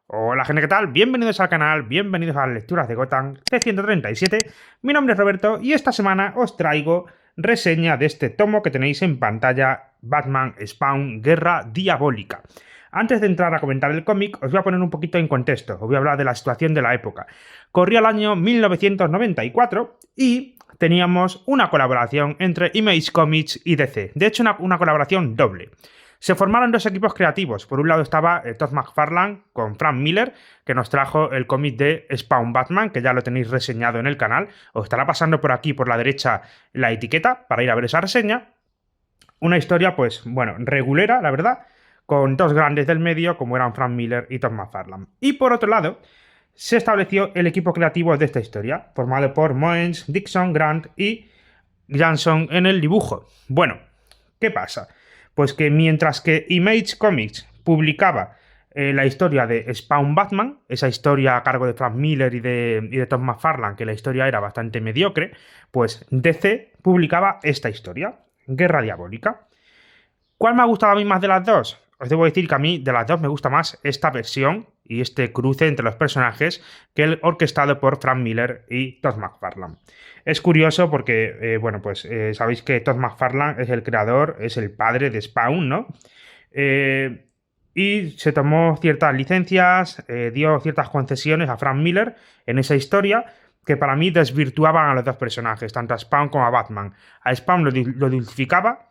Hola gente, ¿qué tal? Bienvenidos al canal, bienvenidos a las lecturas de Gotham C137. Mi nombre es Roberto y esta semana os traigo reseña de este tomo que tenéis en pantalla, Batman Spawn Guerra Diabólica. Antes de entrar a comentar el cómic, os voy a poner un poquito en contexto, os voy a hablar de la situación de la época. Corría el año 1994 y teníamos una colaboración entre Image Comics y DC. De hecho, una colaboración doble. Se formaron dos equipos creativos. Por un lado estaba Todd McFarlane con Frank Miller, que nos trajo el cómic de Spawn Batman, que ya lo tenéis reseñado en el canal. Os estará pasando por aquí, por la derecha, la etiqueta para ir a ver esa reseña. Una historia, pues, bueno, regulera, la verdad, con dos grandes del medio, como eran Frank Miller y Todd McFarlane. Y por otro lado, se estableció el equipo creativo de esta historia, formado por Moens, Dixon, Grant y Jansson en el dibujo. Bueno, ¿qué pasa? Pues que mientras que Image Comics publicaba la historia de Spawn Batman, esa historia a cargo de Frank Miller y de Todd McFarlane, que la historia era bastante mediocre, pues DC publicaba esta historia, Guerra Diabólica. ¿Cuál me ha gustado a mí más de las dos? Os debo decir que a mí de las dos me gusta más esta versión y este cruce entre los personajes que el orquestado por Frank Miller y Todd McFarlane. Es curioso porque, bueno, pues sabéis que Todd McFarlane es el creador, es el padre de Spawn, ¿no? Y se tomó ciertas licencias, dio ciertas concesiones a Frank Miller en esa historia que para mí desvirtuaban a los dos personajes, tanto a Spawn como a Batman. A Spawn lo dulcificaba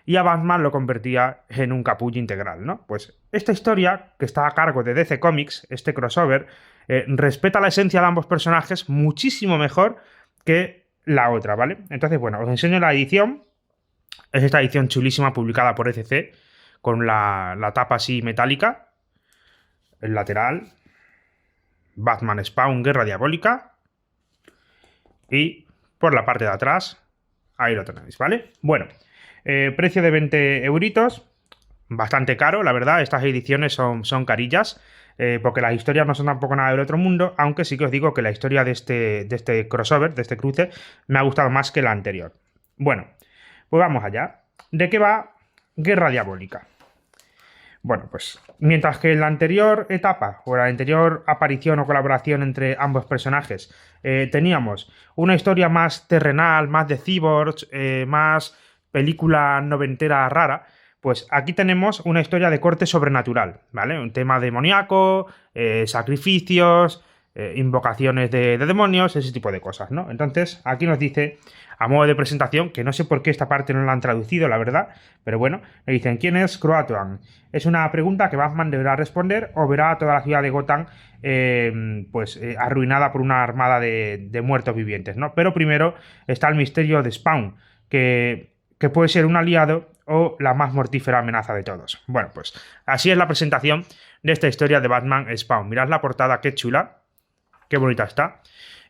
y a Batman lo convertía en un capullo integral, ¿no? Pues esta historia, que está a cargo de DC Comics, este crossover, respeta la esencia de ambos personajes muchísimo mejor que la otra, ¿vale? Entonces, bueno, os enseño la edición. Es esta edición chulísima publicada por ECC, con la tapa así metálica, el lateral, Batman Spawn Guerra Diabólica, y por la parte de atrás, ahí lo tenéis, ¿vale? Bueno, precio de 20 euritos, bastante caro, la verdad. Estas ediciones son carillas, porque las historias no son tampoco nada del otro mundo, aunque sí que os digo que la historia de este crossover, de este cruce, me ha gustado más que la anterior. Bueno, pues vamos allá. ¿De qué va Guerra Diabólica? Bueno, pues mientras que en la anterior etapa, o la anterior aparición o colaboración entre ambos personajes, teníamos una historia más terrenal, más de cyborgs, más película noventera rara, pues aquí tenemos una historia de corte sobrenatural, ¿vale? Un tema demoníaco, sacrificios, invocaciones de demonios, ese tipo de cosas, ¿no? Entonces, aquí nos dice, a modo de presentación, que no sé por qué esta parte no la han traducido, la verdad, pero bueno, le dicen, ¿quién es Croatoan? Es una pregunta que Batman deberá responder o verá a toda la ciudad de Gotham arruinada por una armada de muertos vivientes, ¿no? Pero primero está el misterio de Spawn, que puede ser un aliado o la más mortífera amenaza de todos. Bueno, pues así es la presentación de esta historia de Batman Spawn. Mirad la portada, qué chula, qué bonita está.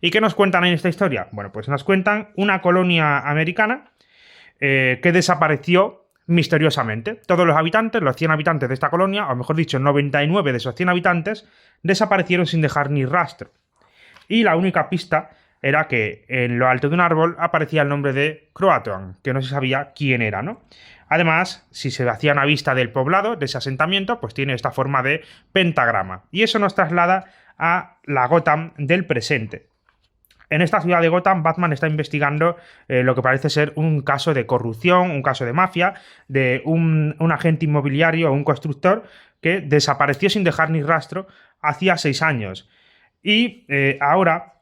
¿Y qué nos cuentan en esta historia? Bueno, pues nos cuentan una colonia americana que desapareció misteriosamente. Todos los habitantes, los 100 habitantes de esta colonia, o mejor dicho, 99 de esos 100 habitantes, desaparecieron sin dejar ni rastro. Y la única pista era que en lo alto de un árbol aparecía el nombre de Croatoan, que no se sabía quién era, ¿no? Además, si se hacía una vista del poblado, de ese asentamiento, pues tiene esta forma de pentagrama. Y eso nos traslada a la Gotham del presente. En esta ciudad de Gotham, Batman está investigando lo que parece ser un caso de corrupción, un caso de mafia, de un agente inmobiliario o un constructor que desapareció sin dejar ni rastro hacía 6 años. Y ahora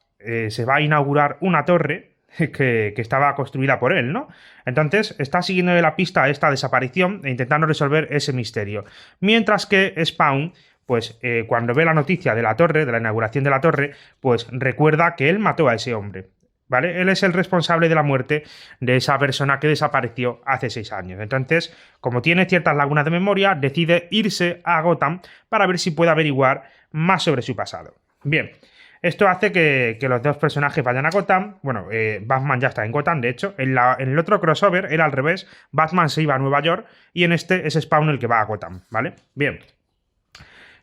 se va a inaugurar una torre que estaba construida por él, ¿no? Entonces está siguiendo de la pista a esta desaparición e intentando resolver ese misterio. Mientras que Spawn, pues cuando ve la noticia de la torre, de la inauguración de la torre, pues recuerda que él mató a ese hombre, ¿vale? Él es el responsable de la muerte de esa persona que desapareció hace 6 años. Entonces, como tiene ciertas lagunas de memoria, decide irse a Gotham para ver si puede averiguar más sobre su pasado. Bien, esto hace que los dos personajes vayan a Gotham. Bueno, Batman ya está en Gotham, de hecho. En el otro crossover era al revés. Batman se iba a Nueva York y en este es Spawn el que va a Gotham, ¿vale? Bien.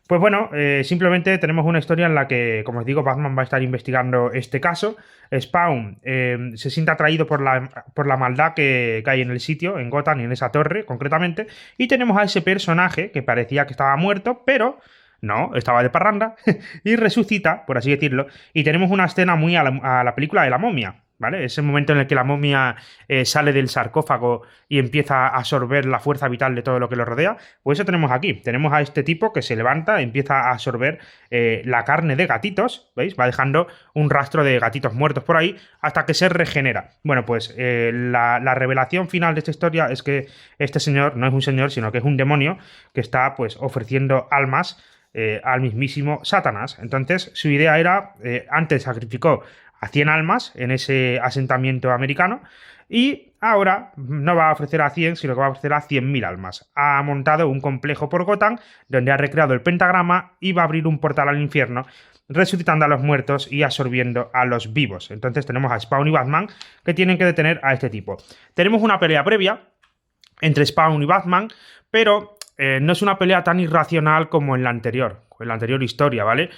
Pues bueno, simplemente tenemos una historia en la que, como os digo, Batman va a estar investigando este caso. Spawn se siente atraído por la maldad que hay en el sitio, en Gotham y en esa torre concretamente. Y tenemos a ese personaje que parecía que estaba muerto, pero No, estaba de parranda y resucita, por así decirlo, y tenemos una escena muy a la película de la momia, ¿vale? Ese momento en el que la momia sale del sarcófago y empieza a absorber la fuerza vital de todo lo que lo rodea, pues eso tenemos aquí. Tenemos a este tipo que se levanta, empieza a absorber la carne de gatitos, ¿veis? Va dejando un rastro de gatitos muertos por ahí hasta que se regenera. Bueno, pues la revelación final de esta historia es que este señor no es un señor, sino que es un demonio que está pues ofreciendo almas al mismísimo Satanás. Entonces su idea era, antes sacrificó a 100 almas en ese asentamiento americano y ahora no va a ofrecer a 100, sino que va a ofrecer a 100.000 almas. Ha montado un complejo por Gotham donde ha recreado el pentagrama y va a abrir un portal al infierno, resucitando a los muertos y absorbiendo a los vivos. Entonces tenemos a Spawn y Batman que tienen que detener a este tipo. Tenemos una pelea previa entre Spawn y Batman, pero no es una pelea tan irracional como en la anterior historia, ¿vale?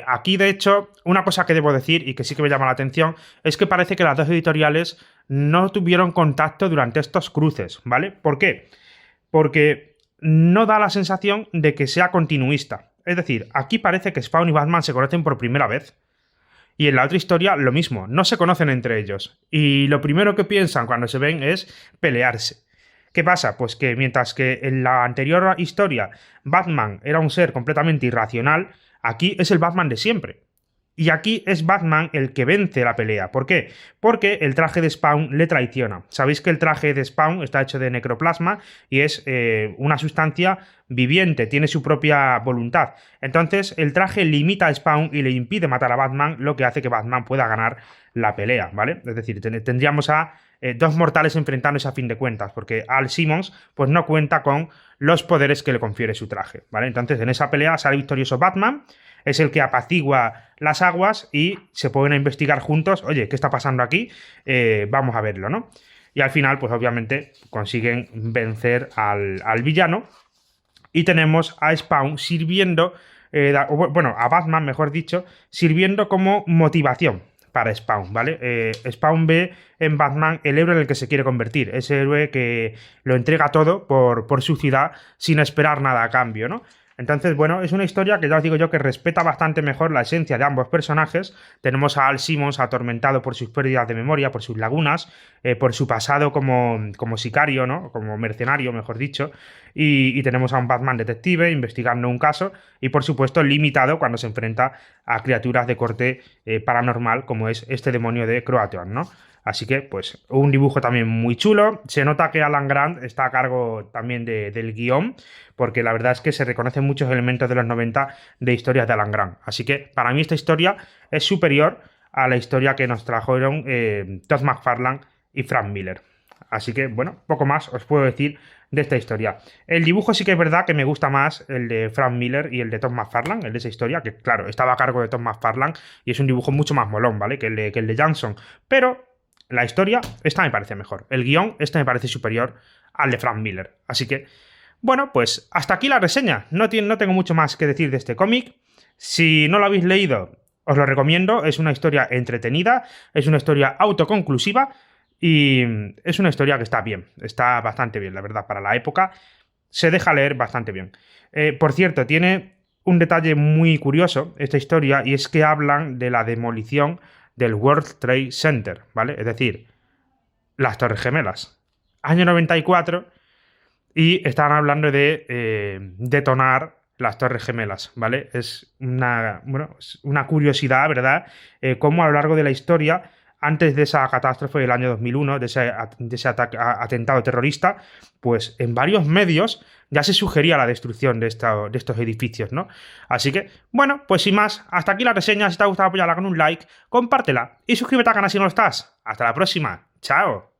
Aquí, de hecho, una cosa que debo decir y que sí que me llama la atención es que parece que las dos editoriales no tuvieron contacto durante estos cruces, ¿vale? ¿Por qué? Porque no da la sensación de que sea continuista. Es decir, aquí parece que Spawn y Batman se conocen por primera vez. Y en la otra historia lo mismo, no se conocen entre ellos. Y lo primero que piensan cuando se ven es pelearse. ¿Qué pasa? Pues que mientras que en la anterior historia Batman era un ser completamente irracional, aquí es el Batman de siempre. Y aquí es Batman el que vence la pelea. ¿Por qué? Porque el traje de Spawn le traiciona. Sabéis que el traje de Spawn está hecho de necroplasma y es una sustancia viviente, tiene su propia voluntad. Entonces el traje limita a Spawn y le impide matar a Batman, lo que hace que Batman pueda ganar la pelea, ¿vale? Es decir, tendríamos a dos mortales enfrentándose a fin de cuentas, porque Al Simmons pues no cuenta con los poderes que le confiere su traje, ¿vale? Entonces en esa pelea sale victorioso Batman, es el que apacigua las aguas y se ponen a investigar juntos, oye, ¿qué está pasando aquí? Vamos a verlo, ¿no? Y al final, pues obviamente consiguen vencer al villano y tenemos a Spawn sirviendo, bueno, a Batman, mejor dicho, sirviendo como motivación para Spawn, ¿vale? Spawn ve en Batman el héroe en el que se quiere convertir, ese héroe que lo entrega todo por su ciudad sin esperar nada a cambio, ¿no? Entonces, bueno, es una historia que ya os digo yo que respeta bastante mejor la esencia de ambos personajes. Tenemos a Al Simmons atormentado por sus pérdidas de memoria, por sus lagunas, por su pasado como sicario, ¿no? Como mercenario, mejor dicho. Y tenemos a un Batman detective investigando un caso y, por supuesto, limitado cuando se enfrenta a criaturas de corte paranormal, como es este demonio de Croatoan, ¿no? Así que, pues, un dibujo también muy chulo. Se nota que Alan Grant está a cargo también del guión, porque la verdad es que se reconocen muchos elementos de los 90 de historias de Alan Grant. Así que, para mí, esta historia es superior a la historia que nos trajeron Todd McFarlane y Frank Miller. Así que, bueno, poco más os puedo decir de esta historia. El dibujo sí que es verdad que me gusta más el de Frank Miller y el de Todd McFarlane, el de esa historia, que claro, estaba a cargo de Todd McFarlane y es un dibujo mucho más molón, ¿vale? Que el de Jansson. Pero la historia, esta me parece mejor. El guión, este me parece superior al de Frank Miller. Así que, bueno, pues hasta aquí la reseña. No tengo mucho más que decir de este cómic. Si no lo habéis leído, os lo recomiendo. Es una historia entretenida, es una historia autoconclusiva y es una historia que está bien. Está bastante bien, la verdad, para la época. Se deja leer bastante bien. Por cierto, tiene un detalle muy curioso esta historia y es que hablan de la demolición del World Trade Center, ¿vale? Es decir, las Torres Gemelas. Año 94 y están hablando de detonar las Torres Gemelas, ¿vale? Es una curiosidad, ¿verdad? Cómo a lo largo de la historia, antes de esa catástrofe del año 2001, de ese atentado terrorista, pues en varios medios ya se sugería la destrucción de estos edificios, ¿no? Así que, bueno, pues sin más, hasta aquí la reseña. Si te ha gustado, apoyarla con un like, compártela y suscríbete al canal si no lo estás. Hasta la próxima. ¡Chao!